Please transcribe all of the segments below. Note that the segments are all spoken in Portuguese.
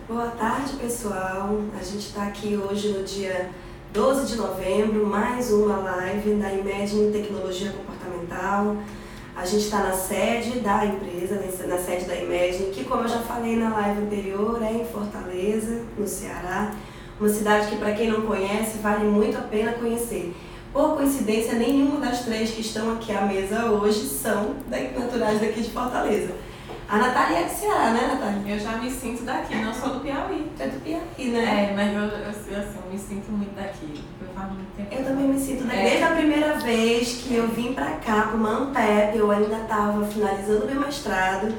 Boa tarde, pessoal. A gente está aqui hoje no dia 12 de novembro, mais uma live da Imagine Tecnologia Comportamental. A gente está na sede da empresa, na sede da Imagine, que, como eu já falei na live anterior, é em Fortaleza, no Ceará. Uma cidade que, para quem não conhece, vale muito a pena conhecer. Por coincidência, nenhuma das três que estão aqui à mesa hoje são naturais daqui de Fortaleza. A Natália é do Ceará, né, Natália? Eu já me sinto daqui, não sou do Piauí. É do Piauí, né? Mas eu me sinto muito daqui. Eu faz muito tempo. Eu também me sinto daqui. Desde a primeira vez que eu vim pra cá, pro Mantep, eu ainda estava finalizando meu mestrado,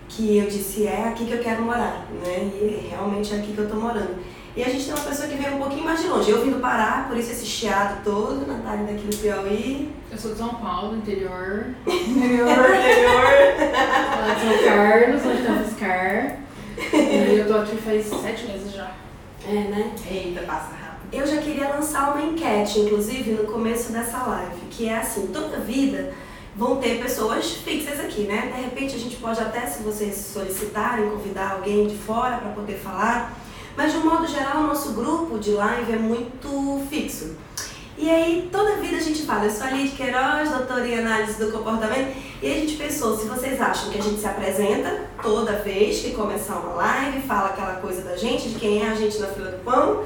que eu disse, é aqui que eu quero morar, né? E realmente é aqui que eu tô morando. E a gente tem uma pessoa que vem um pouquinho mais de longe. Eu vim do Pará, por isso esse chiado todo, Natália daqui do Piauí. Eu sou de São Paulo, interior. Interior. Lá de São Carlos, onde tá o Fiscar. E eu tô aqui faz 7 meses já. É, né? Eita, passa rápido. Eu já queria lançar uma enquete, inclusive, no começo dessa live, que é assim, toda vida vão ter pessoas fixas aqui, né? De repente a gente pode até, se vocês solicitarem, convidar alguém de fora para poder falar. Mas, de um modo geral, o nosso grupo de live é muito fixo. E aí, toda vida a gente fala, eu sou a Lídia Queiroz, doutora em análise do comportamento, e a gente pensou, se vocês acham que a gente se apresenta toda vez que começar uma live, fala aquela coisa da gente, de quem é a gente na fila do pão,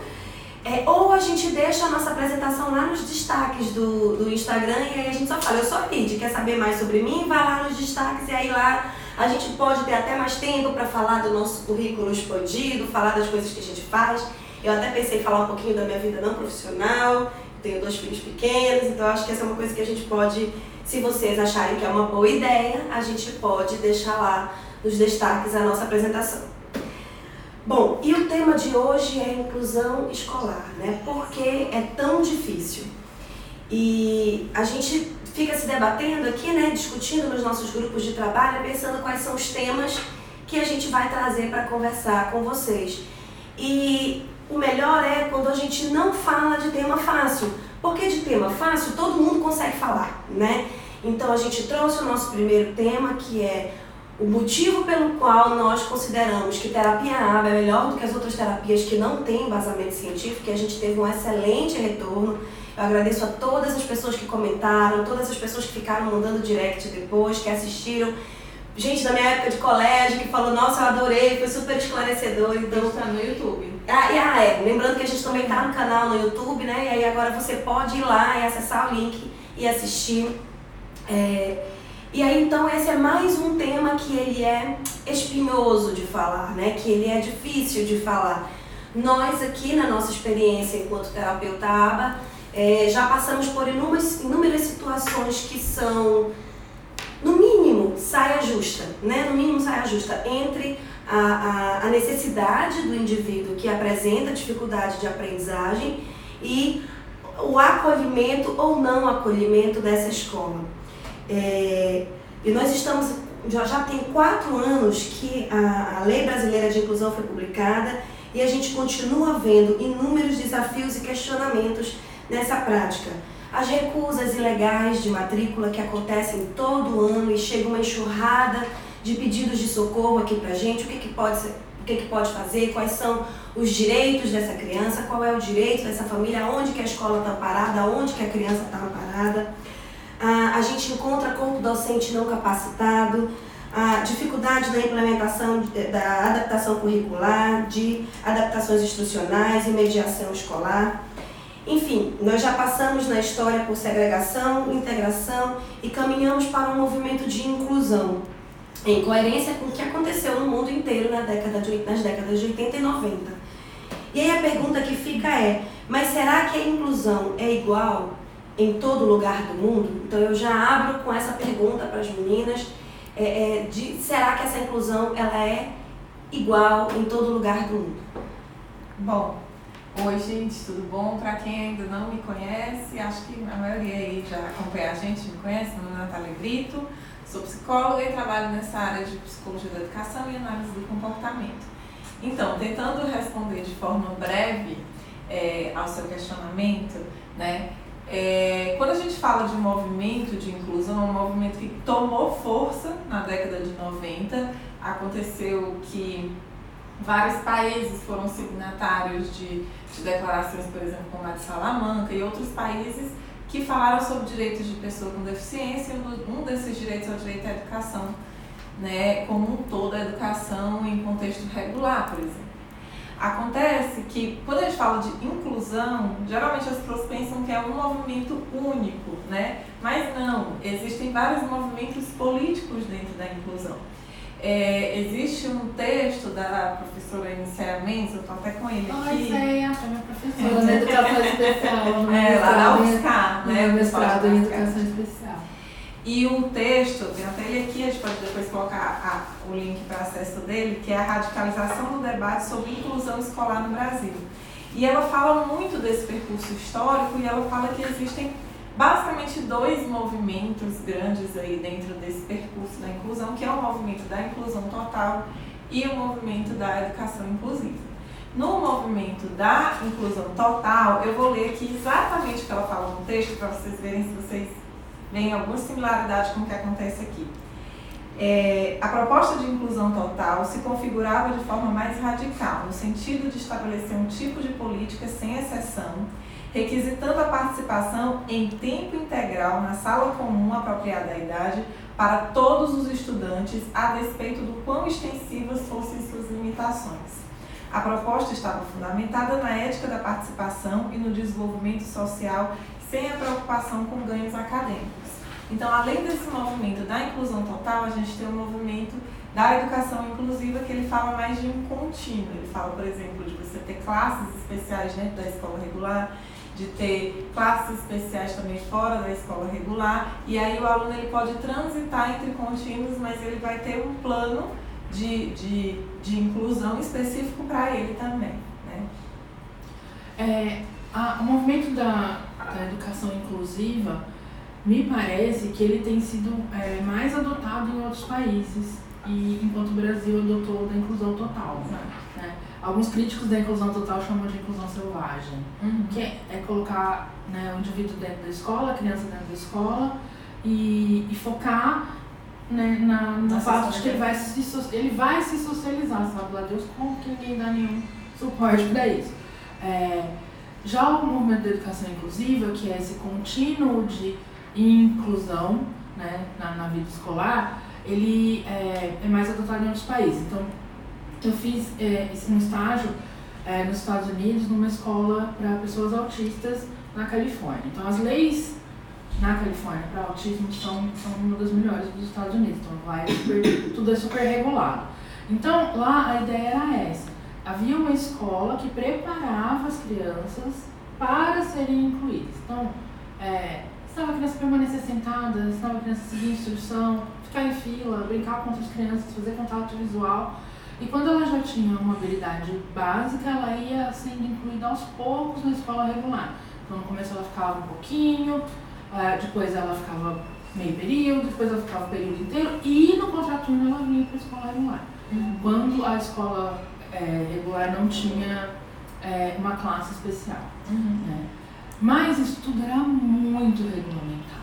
ou a gente deixa a nossa apresentação lá nos destaques do Instagram, e aí a gente só fala, eu sou a Lídia, quer saber mais sobre mim? Vai lá nos destaques, e aí lá a gente pode ter até mais tempo para falar do nosso currículo expandido, falar das coisas que a gente faz. Eu até pensei em falar um pouquinho da minha vida não profissional, tenho 2 filhos pequenos, então acho que essa é uma coisa que a gente pode, se vocês acharem que é uma boa ideia, a gente pode deixar lá nos destaques a nossa apresentação. Bom, e o tema de hoje é inclusão escolar, né? Por que é tão difícil? E a gente fica se debatendo aqui, né, discutindo nos nossos grupos de trabalho, pensando quais são os temas que a gente vai trazer para conversar com vocês. E o melhor é quando a gente não fala de tema fácil, porque de tema fácil todo mundo consegue falar, né? Então a gente trouxe o nosso primeiro tema, que é o motivo pelo qual nós consideramos que terapia ABA é melhor do que as outras terapias que não têm embasamento científico, e a gente teve um excelente retorno. Eu agradeço a todas as pessoas que comentaram, todas as pessoas que ficaram mandando direct depois, que assistiram. Gente da minha época de colégio que falou, nossa, eu adorei, foi super esclarecedor. Então está no YouTube. Lembrando que a gente também está no canal no YouTube, né? E aí agora você pode ir lá e acessar o link e assistir. E aí então esse é mais um tema que ele é espinhoso de falar, né? Que ele é difícil de falar. Nós aqui na nossa experiência enquanto terapeuta ABA, já passamos por inúmeras situações que são, no mínimo, saia justa, né? No mínimo, saia justa entre a necessidade do indivíduo que apresenta dificuldade de aprendizagem e o acolhimento ou não acolhimento dessa escola. E nós estamos, já tem 4 anos que a Lei Brasileira de Inclusão foi publicada e a gente continua vendo inúmeros desafios e questionamentos nessa prática. As recusas ilegais de matrícula que acontecem todo ano e chega uma enxurrada de pedidos de socorro aqui pra gente, o que pode fazer, quais são os direitos dessa criança, qual é o direito dessa família, onde que a escola está amparada, onde que a criança está amparada. A gente encontra corpo docente não capacitado, a dificuldade na implementação da adaptação curricular, de adaptações instrucionais e mediação escolar. Enfim, nós já passamos na história por segregação, integração e caminhamos para um movimento de inclusão, em coerência com o que aconteceu no mundo inteiro nas décadas de 80 e 90. E aí a pergunta que fica é, mas será que a inclusão é igual em todo lugar do mundo? Então eu já abro com essa pergunta para as meninas, será que essa inclusão ela é igual em todo lugar do mundo? Bom, oi gente, tudo bom? Para quem ainda não me conhece, acho que a maioria aí já acompanha a gente, me conhece, meu nome é Natália Brito, sou psicóloga e trabalho nessa área de psicologia da educação e análise do comportamento. Então, tentando responder de forma breve ao seu questionamento, né? Quando a gente fala de movimento de inclusão, é um movimento que tomou força na década de 90, aconteceu que Vários países foram signatários de declarações, por exemplo, como a de Salamanca, e outros países que falaram sobre direitos de pessoa com deficiência. Um desses direitos é o direito à educação, né, como um todo, a educação em contexto regular, por exemplo. Acontece que, quando a gente fala de inclusão, geralmente as pessoas pensam que é um movimento único, né? Mas não, existem vários movimentos políticos dentro da inclusão. Existe um texto da professora Enicéia Mendes, eu estou até com ele aqui. Enicéia, foi minha professora na educação especial. Lá da UFSCar, né? No mestrado em educação especial. E o texto, eu tenho até ele aqui, a gente pode depois colocar o link para acesso dele, que é a radicalização do debate sobre inclusão escolar no Brasil. E ela fala muito desse percurso histórico e ela fala que existem basicamente dois movimentos grandes aí dentro desse percurso da inclusão, que é o movimento da inclusão total e o movimento da educação inclusiva. No movimento da inclusão total, eu vou ler aqui exatamente o que ela fala no texto, para vocês verem se vocês veem alguma similaridade com o que acontece aqui. A proposta de inclusão total se configurava de forma mais radical, no sentido de estabelecer um tipo de política sem exceção, requisitando a participação em tempo integral na sala comum apropriada à idade para todos os estudantes, a despeito do quão extensivas fossem suas limitações. A proposta estava fundamentada na ética da participação e no desenvolvimento social, sem a preocupação com ganhos acadêmicos. Então, além desse movimento da inclusão total, a gente tem o movimento da educação inclusiva, que ele fala mais de um contínuo. Ele fala, por exemplo, de você ter classes especiais dentro da escola regular, de ter classes especiais também fora da escola regular, e aí o aluno ele pode transitar entre contínuos, mas ele vai ter um plano de inclusão específico para ele também, né? O movimento da educação inclusiva, me parece que ele tem sido mais adotado em outros países, e enquanto o Brasil adotou da inclusão total. Né? Alguns críticos da inclusão total chamam de inclusão selvagem, que é colocar, né, o indivíduo dentro da escola, a criança dentro da escola, e focar, né, no fato de que ele vai se socializar, sabe lá Deus como que ninguém dá nenhum suporte para isso. Já o movimento da educação inclusiva, que é esse contínuo de inclusão, né, na vida escolar, ele é mais adotado em outros países. Então, eu fiz um estágio nos Estados Unidos, numa escola para pessoas autistas na Califórnia. Então, as leis na Califórnia para autismo são uma das melhores dos Estados Unidos. Então, lá tudo é super regulado. Então, lá a ideia era essa. Havia uma escola que preparava as crianças para serem incluídas. Então, estava a criança permanecer sentada, estava a criança seguir instrução, ficar em fila, brincar com outras crianças, fazer contato visual. E quando ela já tinha uma habilidade básica, ela ia sendo incluída aos poucos na escola regular. Então, no começo ela ficava um pouquinho, depois ela ficava meio período, depois ela ficava o período inteiro, e no contraturno ela vinha para a escola regular. Quando a escola regular não tinha uma classe especial. Né? Mas isso tudo era muito regulamentado.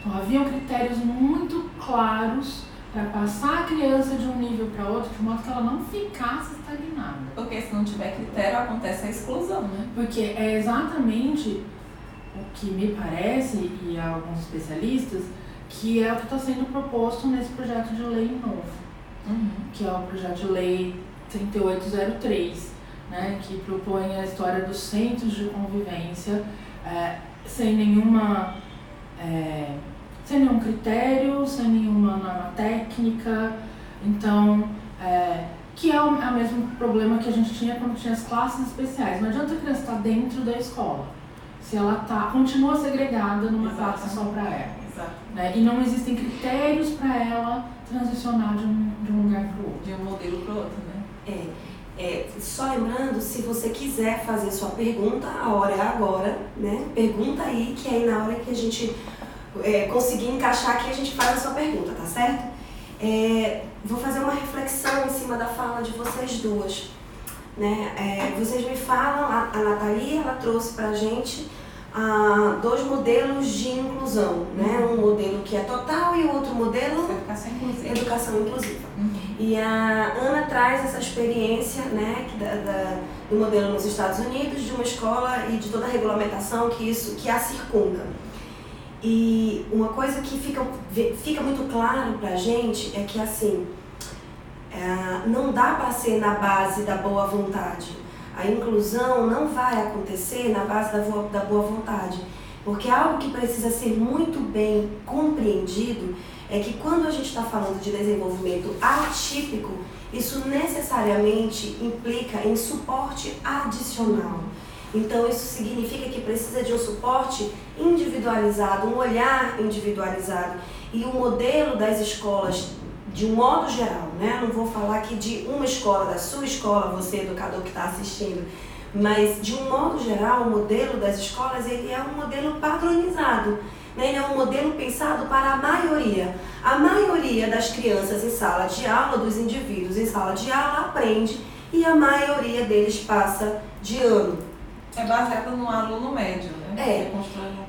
Então, haviam critérios muito claros para passar a criança de um nível para outro, de modo que ela não ficasse estagnada. Porque se não tiver critério, acontece a exclusão, né? Porque é exatamente o que me parece, e há alguns especialistas, que é o que está sendo proposto nesse projeto de lei novo, que é o projeto de lei 3803, né, que propõe a história dos centros de convivência sem nenhum critério, sem nenhuma norma técnica. Então, que é o mesmo problema que a gente tinha quando tinha as classes especiais. Não adianta a criança estar dentro da escola se ela continua segregada numa classe só para ela. Né? E não existem critérios para ela transicionar de um lugar para o outro. De um modelo para o outro, né? Só lembrando, se você quiser fazer sua pergunta, a hora é agora, né? Pergunta aí, que aí na hora que a gente conseguir encaixar aqui, a gente faz a sua pergunta, tá certo? Vou fazer uma reflexão em cima da fala de vocês duas, né? Vocês me falam, a Nathalie, ela trouxe pra gente dois modelos de inclusão, né? Um modelo que é total e o outro modelo Educação inclusiva. Educação inclusiva. E a Ana traz essa experiência, né, do modelo nos Estados Unidos, de uma escola e de toda a regulamentação que a circunda. E uma coisa que fica muito claro pra gente é que, assim, não dá para ser na base da boa vontade. A inclusão não vai acontecer na base da boa vontade, porque algo que precisa ser muito bem compreendido é que quando a gente está falando de desenvolvimento atípico, isso necessariamente implica em suporte adicional. Então isso significa que precisa de um suporte individualizado, um olhar individualizado. E o modelo das escolas, de um modo geral, né? Não vou falar aqui de uma escola, da sua escola, você educador que está assistindo, mas de um modo geral, o modelo das escolas ele é um modelo padronizado, né? Ele é um modelo pensado para a maioria. A maioria das crianças em sala de aula, dos indivíduos em sala de aula, aprende e a maioria deles passa de ano. É baseado no aluno médio, né?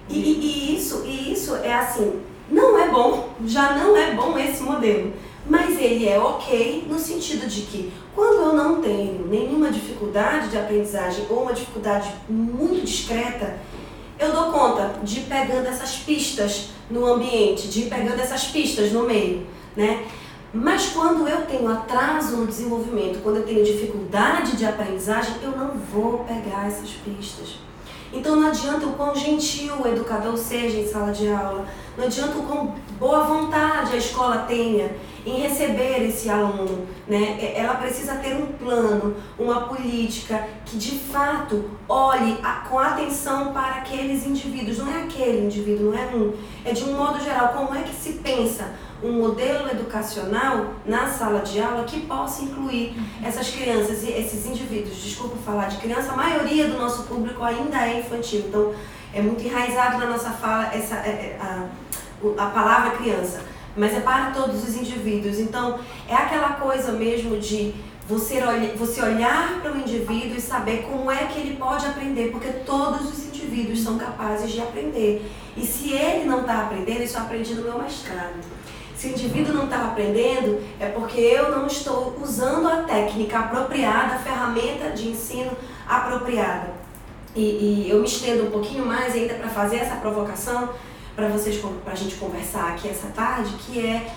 E isso é assim, não é bom, já não é bom esse modelo. Mas ele é ok no sentido de que quando eu não tenho nenhuma dificuldade de aprendizagem ou uma dificuldade muito discreta, eu dou conta de ir pegando essas pistas no ambiente, de ir pegando essas pistas no meio, né? Mas quando eu tenho atraso no desenvolvimento, quando eu tenho dificuldade de aprendizagem, eu não vou pegar essas pistas. Então não adianta o quão gentil o educador seja em sala de aula, não adianta o quão boa vontade a escola tenha em receber esse aluno, né? Ela precisa ter um plano, uma política que de fato olhe com atenção para aqueles indivíduos. Não é aquele indivíduo, não é um, é de um modo geral. Como é que se pensa um modelo educacional na sala de aula que possa incluir essas crianças e esses indivíduos? Desculpa falar de criança, a maioria do nosso público ainda é infantil, então é muito enraizado na nossa fala a palavra criança, mas é para todos os indivíduos. Então é aquela coisa mesmo de você olhar para o indivíduo e saber como é que ele pode aprender, porque todos os indivíduos são capazes de aprender. E se ele não está aprendendo, isso eu aprendi no meu mestrado. Se o indivíduo não está aprendendo, é porque eu não estou usando a técnica apropriada, a ferramenta de ensino apropriada. E eu me estendo um pouquinho mais ainda para fazer essa provocação, para a gente conversar aqui essa tarde, que é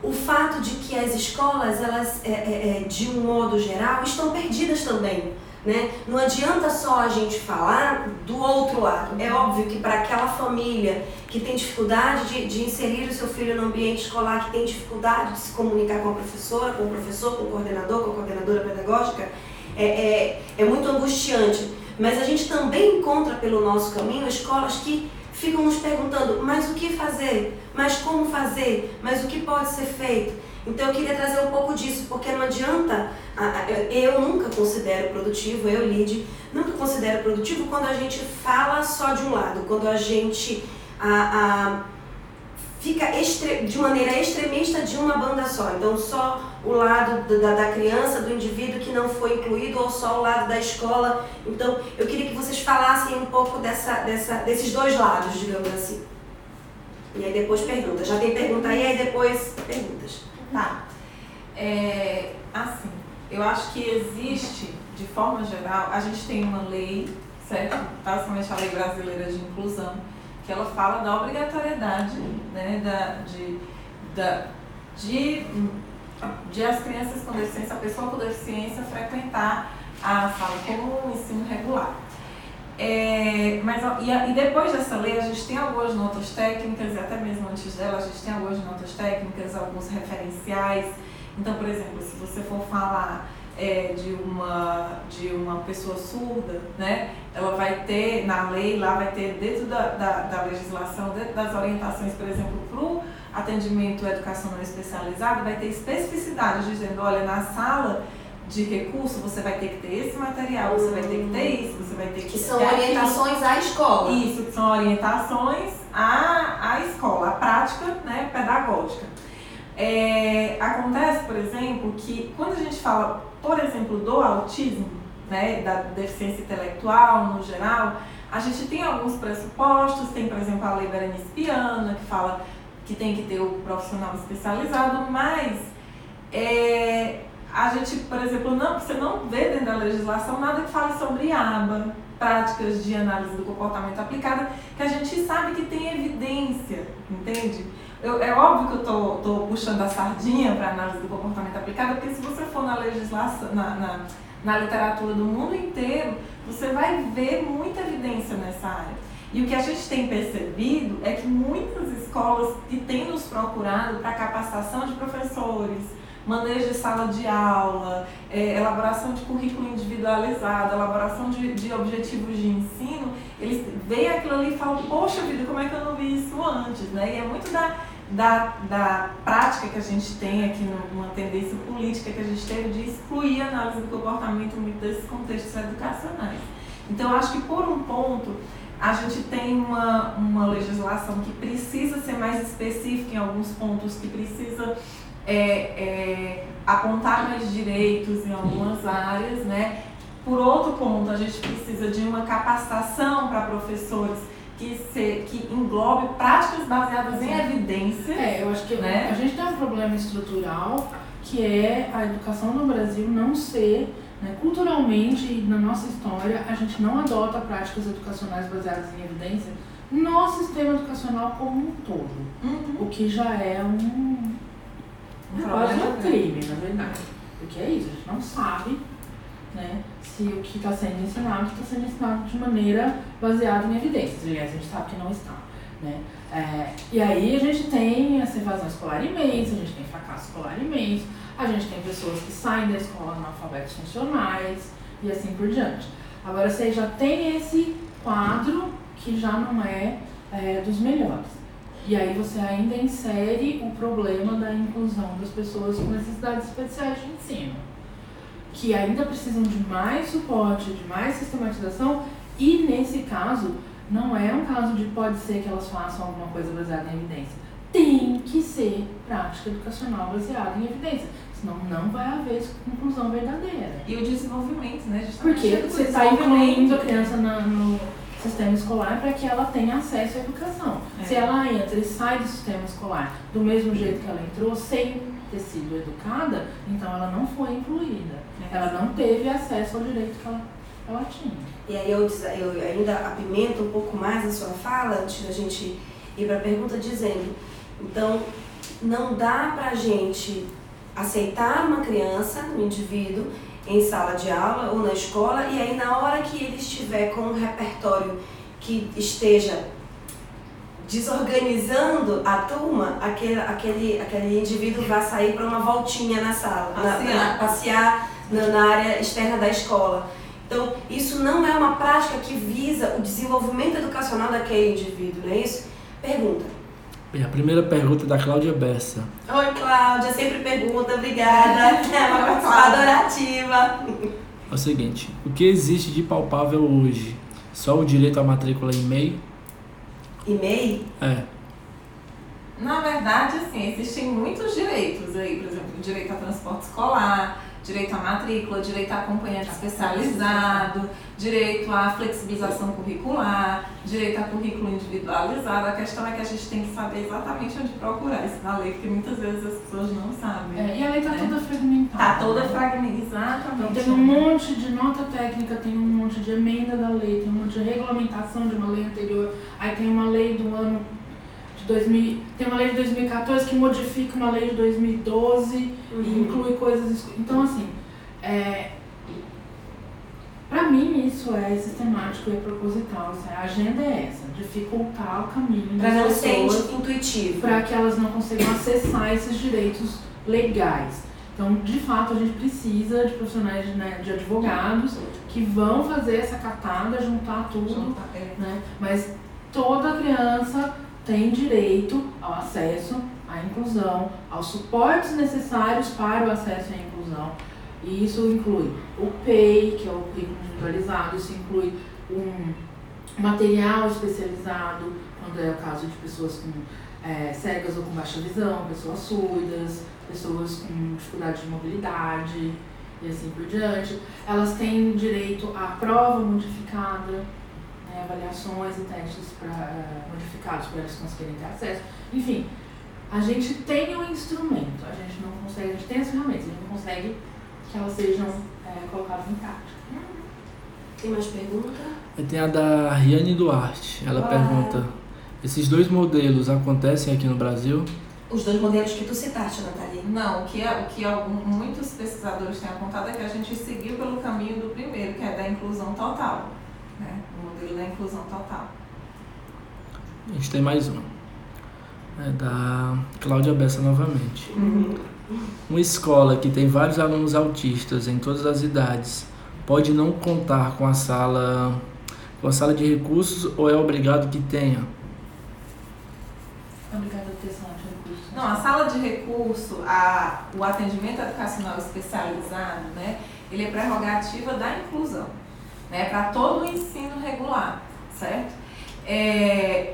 o fato de que as escolas, elas, de um modo geral, estão perdidas também, né? Não adianta só a gente falar do outro lado. É óbvio que para aquela família que tem dificuldade de inserir o seu filho no ambiente escolar, que tem dificuldade de se comunicar com a professora, com o professor, com o coordenador, com a coordenadora pedagógica, é muito angustiante. Mas a gente também encontra pelo nosso caminho escolas que ficam nos perguntando, mas o que fazer? Mas como fazer? Mas o que pode ser feito? Então eu queria trazer um pouco disso, porque não adianta, eu nunca considero produtivo, eu, Lide, nunca considero produtivo quando a gente fala só de um lado, quando a gente fica de maneira extremista de uma banda só. Então só o lado da criança, do indivíduo que não foi incluído, ou só o lado da escola. Então eu queria que vocês falassem um pouco desses dois lados, digamos assim. E aí depois perguntas. Já tem pergunta aí, aí depois perguntas. Tá. Assim, eu acho que existe, de forma geral, a gente tem uma lei, certo? Basicamente a lei brasileira de inclusão, que ela fala da obrigatoriedade, né, de as crianças com deficiência, a pessoa com deficiência, frequentar a sala comum, ensino regular. E depois dessa lei, a gente tem algumas notas técnicas, e até mesmo antes dela, a gente tem algumas notas técnicas, alguns referenciais. Então, por exemplo, se você for falar de uma pessoa surda, né, ela vai ter, na lei, lá vai ter dentro da legislação, dentro das orientações, por exemplo, para o atendimento educacional especializado, vai ter especificidade dizendo, olha, na sala de recurso, você vai ter que ter esse material, você vai ter que ter isso, você vai ter que ter são orientações à escola. Isso, que são orientações à escola, à prática, né, pedagógica. Acontece, por exemplo, que quando a gente fala, por exemplo, do autismo, né, da deficiência intelectual no geral, a gente tem alguns pressupostos, tem, por exemplo, a lei Berenice Piana, que fala que tem que ter o profissional especializado, mas a gente, por exemplo, você não vê dentro da legislação nada que fale sobre aba, práticas de análise do comportamento aplicada, que a gente sabe que tem evidência, entende? É óbvio que eu tô puxando a sardinha para análise do comportamento aplicada, porque se você for na legislação, na literatura do mundo inteiro, você vai ver muita evidência nessa área. E o que a gente tem percebido é que muitas escolas que têm nos procurado para capacitação de professores, manejo de sala de aula, elaboração de currículo individualizado, elaboração de objetivos de ensino, eles veem aquilo ali e falam, poxa vida, como é que eu não vi isso antes, né? E é muito da prática que a gente tem aqui, numa tendência política que a gente teve de excluir a análise do comportamento muito desses contextos educacionais. Então, eu acho que por um ponto, a gente tem uma legislação que precisa ser mais específica em alguns pontos, que precisa apontar mais direitos em algumas áreas, né? Por outro ponto, a gente precisa de uma capacitação para professores que englobe práticas baseadas em evidência. Eu acho que né? A gente tem um problema estrutural, que é a educação no Brasil não ser, né, culturalmente e na nossa história, a gente não adota práticas educacionais baseadas em evidência no sistema educacional como um todo. O que já é quase um crime, na verdade. Porque é isso, a gente não sabe, né, se o que está sendo ensinado de maneira baseada em evidências. Aliás, a gente sabe que não está, né? E aí a gente tem essa evasão escolar imensa, a gente tem fracasso escolar imenso, a gente tem pessoas que saem da escola analfabetos funcionais e assim por diante. Agora você já tem esse quadro que já não é dos melhores. E aí você ainda insere o problema da inclusão das pessoas com necessidades especiais de ensino, que ainda precisam de mais suporte, de mais sistematização, e nesse caso, não é um caso de pode ser que elas façam alguma coisa baseada em evidência. Tem que ser prática educacional baseada em evidência, senão não vai haver inclusão verdadeira. E o desenvolvimento, né? Justamente porque você está incluindo a criança no sistema escolar para que ela tenha acesso à educação. Se ela entra e sai do sistema escolar do mesmo jeito que ela entrou, sem ter sido educada, então ela não foi incluída. Ela não teve acesso ao direito que ela tinha. E aí eu ainda apimento um pouco mais a sua fala, antes da gente ir para a pergunta, dizendo, então, não dá para a gente aceitar uma criança, um indivíduo, em sala de aula ou na escola, e aí na hora que ele estiver com um repertório que esteja desorganizando a turma, aquele indivíduo vai sair para uma voltinha na sala, passear na área externa da escola. Então, isso não é uma prática que visa o desenvolvimento educacional daquele indivíduo, não é isso? Pergunta. Bem, a primeira pergunta é da Cláudia Bessa. Oi, Cláudia, sempre pergunta, obrigada. É uma participadora ativa. É o seguinte, o que existe de palpável hoje? Só o direito à matrícula em MEI? E-mail? Na verdade, assim, existem muitos direitos aí, por exemplo, direito a transporte escolar, direito à matrícula, direito a acompanhante especializado, direito à flexibilização curricular, direito a currículo individualizado. A questão é que a gente tem que saber exatamente onde procurar isso na lei, porque muitas vezes as pessoas não sabem. E a lei está toda fragmentada. Está toda fragmentada, exatamente. Então, tem um monte de nota técnica, tem um monte de emenda da lei, tem um monte de regulamentação de uma lei anterior, aí tem uma lei do ano de 2000, tem uma lei de 2014 que modifica uma lei de 2012 e inclui coisas. Então, assim, para mim isso é sistemático e é proposital. A agenda é essa, dificultar o caminho para não das ser pessoas, intuitivo, para que elas não consigam acessar esses direitos legais. Então, de fato, a gente precisa de profissionais de advogados que vão fazer essa catada, juntar tudo, né? Mas toda criança tem direito ao acesso à inclusão, aos suportes necessários para o acesso à inclusão. E isso inclui o PEI, que é o currículo individualizado, isso inclui um material especializado, quando é o caso de pessoas com cegas ou com baixa visão, pessoas surdas, pessoas com dificuldade de mobilidade e assim por diante. Elas têm direito à prova modificada, avaliações e testes modificados para eles conseguirem ter acesso. Enfim, a gente tem um instrumento, a gente tem as ferramentas, a gente não consegue que elas sejam colocadas em prática. Tem mais pergunta? Tem a da Riane Duarte. Ela pergunta: esses 2 modelos acontecem aqui no Brasil? Os 2 modelos que tu citaste, Nathalie. Não, muitos pesquisadores têm apontado é que a gente seguiu pelo caminho do primeiro, que é da inclusão total, né? O modelo da inclusão total. A gente tem mais uma. É da Cláudia Bessa novamente. Uma escola que tem vários alunos autistas em todas as idades pode não contar com a sala de recursos ou é obrigado que tenha? Obrigada a ter sala de recursos. Não, a sala de recurso, o atendimento educacional especializado, né, ele é prerrogativa da inclusão, né, para todo o ensino regular, certo?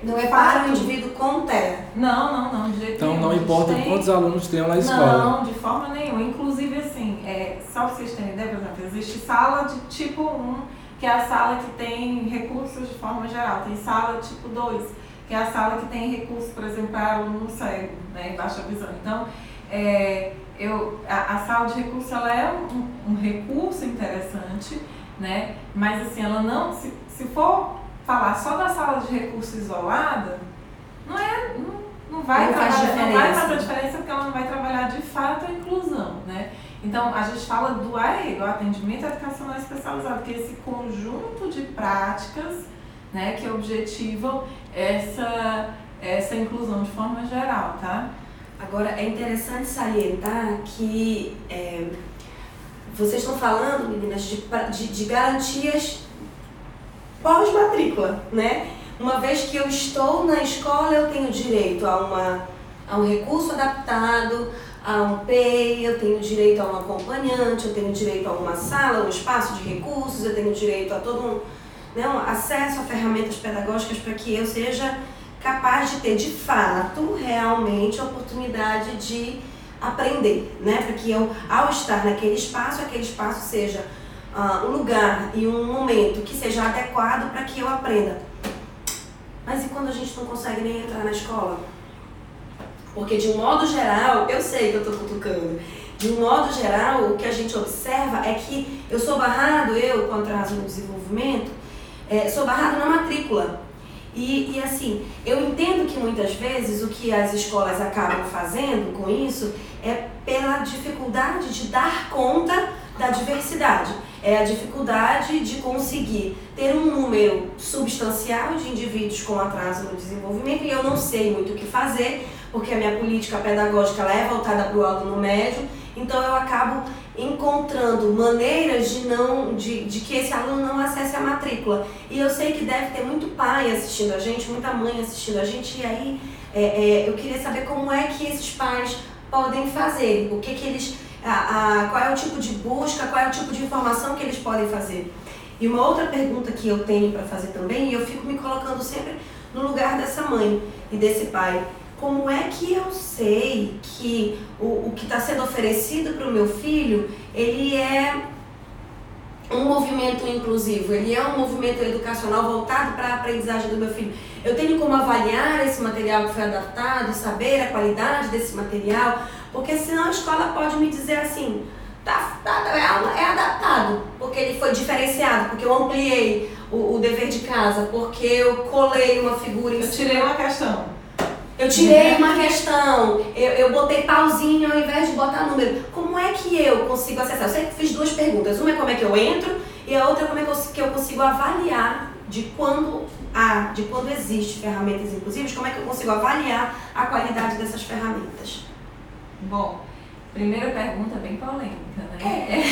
Não é para o indivíduo com TEA. Não, de jeito nenhum. Então não importa quantos alunos tenham na escola. Não, de forma nenhuma. Inclusive, assim, só para vocês terem ideia, por exemplo, existe sala de tipo 1, que é a sala que tem recursos de forma geral. Tem sala tipo 2, que é a sala que tem recursos, por exemplo, para aluno cego, né, em baixa visão. Então, a sala de recursos ela é um recurso interessante, né, mas assim, ela não, se for falar só da sala de recurso isolada, não vai fazer diferença porque ela não vai trabalhar de fato a inclusão, né? Então, a gente fala do AE, do Atendimento Educacional Especializado, que é esse conjunto de práticas, né, que objetivam essa inclusão de forma geral, tá? Agora, é interessante salientar que vocês estão falando, meninas, de garantias pós-matrícula, né? Uma vez que eu estou na escola, eu tenho direito a um recurso adaptado, a um PEI, eu tenho direito a um acompanhante, eu tenho direito a uma sala, um espaço de recursos, eu tenho direito a todo um acesso a ferramentas pedagógicas para que eu seja capaz de ter, de fato, realmente a oportunidade de aprender, né? Para que eu, ao estar naquele espaço seja um lugar e um momento que seja adequado para que eu aprenda. Mas e quando a gente não consegue nem entrar na escola? Porque de um modo geral, eu sei que eu estou cutucando, de um modo geral o que a gente observa é que eu sou barrado, eu com atraso no desenvolvimento, sou barrado na matrícula. E assim, eu entendo que muitas vezes o que as escolas acabam fazendo com isso é pela dificuldade de dar conta da diversidade. É a dificuldade de conseguir ter um número substancial de indivíduos com atraso no desenvolvimento e eu não sei muito o que fazer, porque a minha política pedagógica ela é voltada para o aluno médio, então eu acabo encontrando maneiras de que esse aluno não acesse a matrícula. E eu sei que deve ter muito pai assistindo a gente, muita mãe assistindo a gente, e aí eu queria saber como é que esses pais podem fazer, o que eles... qual é o tipo de busca, qual é o tipo de informação que eles podem fazer. E uma outra pergunta que eu tenho para fazer também, e eu fico me colocando sempre no lugar dessa mãe e desse pai, como é que eu sei que o que está sendo oferecido para o meu filho, ele é um movimento inclusivo, ele é um movimento educacional voltado para a aprendizagem do meu filho? Eu tenho como avaliar esse material que foi adaptado, saber a qualidade desse material, porque senão a escola pode me dizer assim, é adaptado, porque ele foi diferenciado, porque eu ampliei o dever de casa, porque eu colei uma figura em cima. Eu tirei uma questão. Eu tirei uma questão, eu botei pauzinho ao invés de botar número. Como é que eu consigo acessar? Eu sei que fiz 2 perguntas. Uma é como é que eu entro e a outra é como é que eu consigo avaliar de quando existe ferramentas inclusivas, como é que eu consigo avaliar a qualidade dessas ferramentas. Bom, primeira pergunta bem polêmica, né?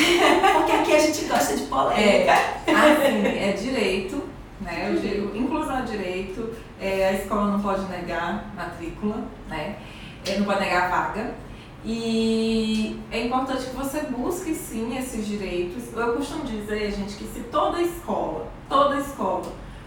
Porque aqui a gente gosta de polêmica. Assim, é direito, né? Eu digo, inclusão é direito, a escola não pode negar matrícula, né? Não pode negar vaga. E é importante que você busque sim esses direitos. Eu costumo dizer, gente, que se toda escola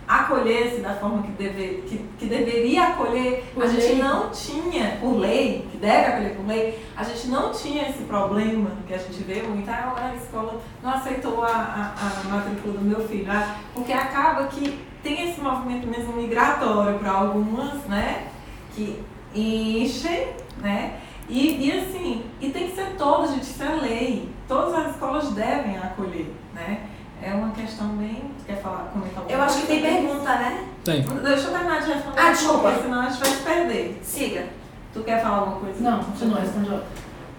acolhesse da forma que deveria acolher, a gente não tinha, por lei, que deve acolher por lei, a gente não tinha esse problema que a gente vê muito, a escola não aceitou a matrícula do meu filho, porque acaba que tem esse movimento mesmo migratório para algumas, né, que enchem, né, E assim, e tem que ser todas, gente, isso é lei. Todas as escolas devem acolher, né? É uma questão bem... Quer falar? Comentar Eu acho que tem pergunta, né? Tem. Deixa eu terminar de responder. Desculpa. Senão a gente vai se perder. Siga. Tu quer falar alguma coisa? Não, continua, responde outra.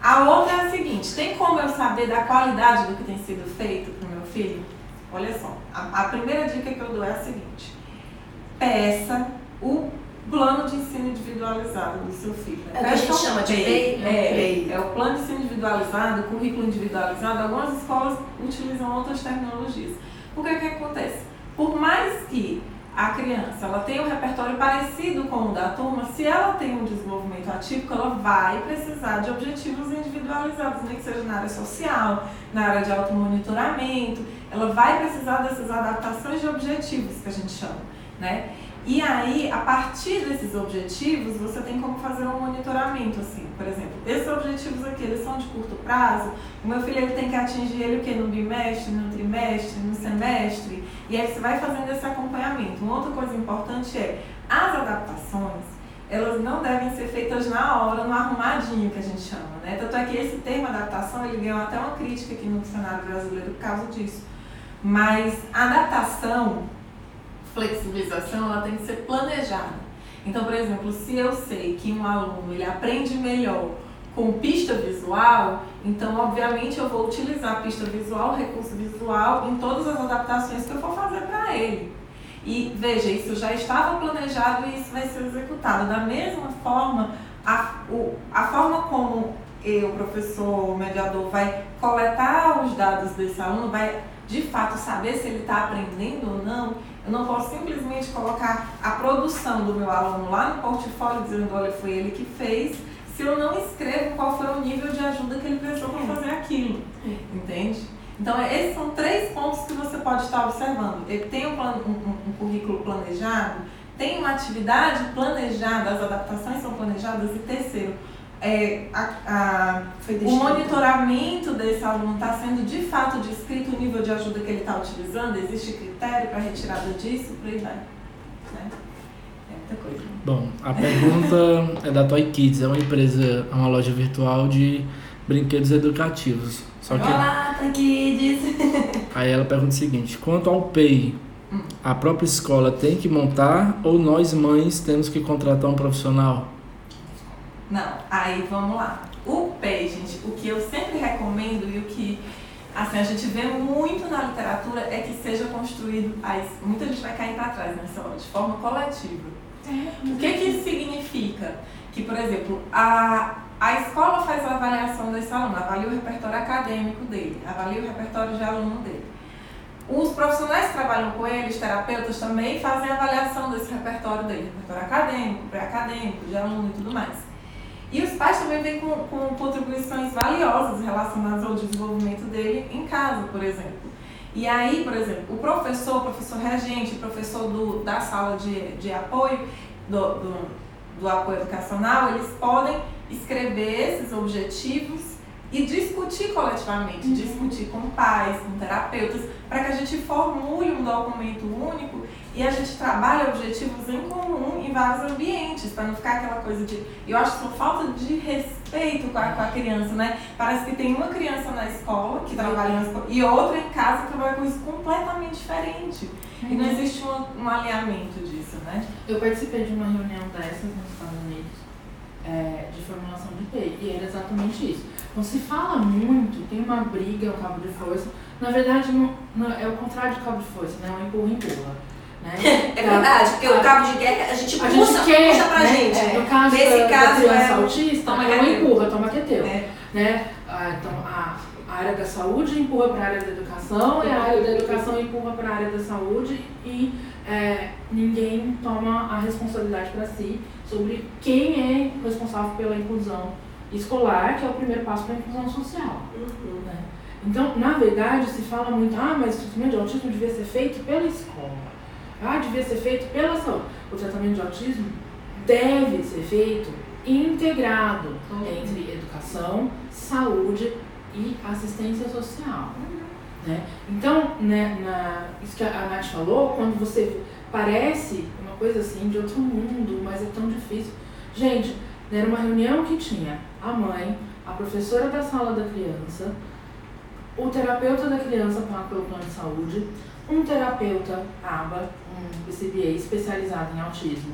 A outra é a seguinte, tem como eu saber da qualidade do que tem sido feito pro meu filho? Olha só, a primeira dica que eu dou é a seguinte. Peça o plano de ensino individualizado do seu filho. É o que a gente chama de PEI? É o plano de ensino individualizado, currículo individualizado. Algumas escolas utilizam outras terminologias. O que acontece? Por mais que a criança ela tenha um repertório parecido com o da turma, se ela tem um desenvolvimento atípico, ela vai precisar de objetivos individualizados, nem que seja na área social, na área de automonitoramento, ela vai precisar dessas adaptações de objetivos que a gente chama, né? E aí, a partir desses objetivos, você tem como fazer um monitoramento, assim, por exemplo, esses objetivos aqui, eles são de curto prazo, o meu filho ele tem que atingir ele o quê? No bimestre, no trimestre, no semestre, e aí você vai fazendo esse acompanhamento. Uma outra coisa importante é, as adaptações, elas não devem ser feitas na hora, no arrumadinho que a gente chama, né? Tanto é que esse termo adaptação, ele ganhou até uma crítica aqui no dicionário brasileiro por causa disso. Mas a adaptação, flexibilização, ela tem que ser planejada. Então, por exemplo, se eu sei que um aluno ele aprende melhor com pista visual, então, obviamente, eu vou utilizar pista visual, recurso visual em todas as adaptações que eu for fazer para ele. E, veja, isso já estava planejado e isso vai ser executado. Da mesma forma, a forma como eu, professor, o mediador, vai coletar os dados desse aluno, vai, de fato, saber se ele está aprendendo ou não. Eu não posso simplesmente colocar a produção do meu aluno lá no portfólio dizendo, olha, foi ele que fez, se eu não escrevo qual foi o nível de ajuda que ele precisou para fazer aquilo, entende? Então, esses são 3 pontos que você pode estar observando. Ele tem um currículo planejado, tem uma atividade planejada, as adaptações são planejadas, e terceiro, o monitoramento desse aluno está sendo de fato descrito o nível de ajuda que ele está utilizando, existe critério para retirada disso, por aí vai. Né? É muita coisa. Bom, a pergunta é da Toy Kids, é uma empresa, é uma loja virtual de brinquedos educativos. Só que Olá, Toy Kids! aí ela pergunta o seguinte, quanto ao PEI, a própria escola tem que montar ou nós mães temos que contratar um profissional? Não, aí vamos lá. O PEI, gente, o que eu sempre recomendo e o que assim, a gente vê muito na literatura é que seja construído, muita gente vai cair para trás nessa hora, de forma coletiva. O que isso significa? Que, por exemplo, a escola faz a avaliação desse aluno, avalia o repertório acadêmico dele, avalia o repertório de aluno dele. Os profissionais que trabalham com eles, terapeutas, também fazem a avaliação desse repertório dele, repertório acadêmico, pré-acadêmico, de aluno e tudo mais. E os pais também vêm com contribuições valiosas relacionadas ao desenvolvimento dele em casa, por exemplo. E aí, por exemplo, o professor regente, professor da sala de apoio, do apoio educacional, eles podem escrever esses objetivos e discutir coletivamente, discutir com pais, com terapeutas, para que a gente formule um documento único e a gente trabalhe objetivos em comum em vários ambientes, para não ficar aquela coisa de... Eu acho que só falta de respeito com a criança, né? Parece que tem uma criança na escola, que trabalha na escola, e outra em casa que trabalha com isso completamente diferente. E não existe um alinhamento disso, né? Eu participei de uma reunião dessas nos Estados Unidos, de formulação de PEI, e era exatamente isso. Então, se fala muito, tem uma briga, um cabo de força. Na verdade, não, é o contrário de cabo de força, né? É um empurra. Né? É verdade, porque o cabo de guerra a gente puxa pra né? gente. No caso Nesse caso criança autista, é um empurra, toma que é teu. Né? Então, a área da saúde empurra para a área da educação, e a área da educação empurra para a área da saúde, e ninguém toma a responsabilidade para si sobre quem é responsável pela inclusão escolar, que é o primeiro passo para a inclusão social. Né? Então, na verdade, se fala muito, mas o tratamento de autismo devia ser feito pela escola, devia ser feito pela saúde. O tratamento de autismo deve ser feito integrado entre educação, saúde e assistência social. Né? Então, isso que a Nath falou, quando você parece uma coisa assim de outro mundo, mas é tão difícil. Gente, era uma reunião que tinha a mãe, a professora da sala da criança, o terapeuta da criança pelo plano de saúde, um terapeuta ABA, um PCBA especializado em autismo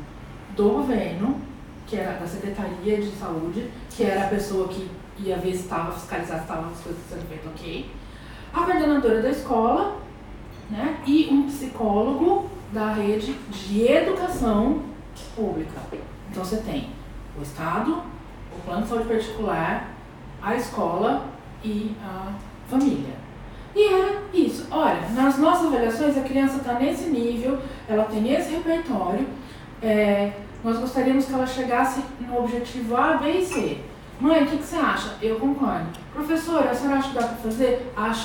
do governo, que era da Secretaria de Saúde, que era a pessoa que ia ver se estava fiscalizado, se estavam as coisas sendo feitas ok, a coordenadora da escola, né, e um psicólogo da rede de educação pública. Então você tem o Estado, o plano de saúde particular, a escola e a família. E era isso. Olha, nas nossas avaliações a criança está nesse nível, ela tem esse repertório, nós gostaríamos que ela chegasse no objetivo A, B e C. Mãe, o que você acha? Eu concordo. Professora, a senhora acha que dá para fazer? Acho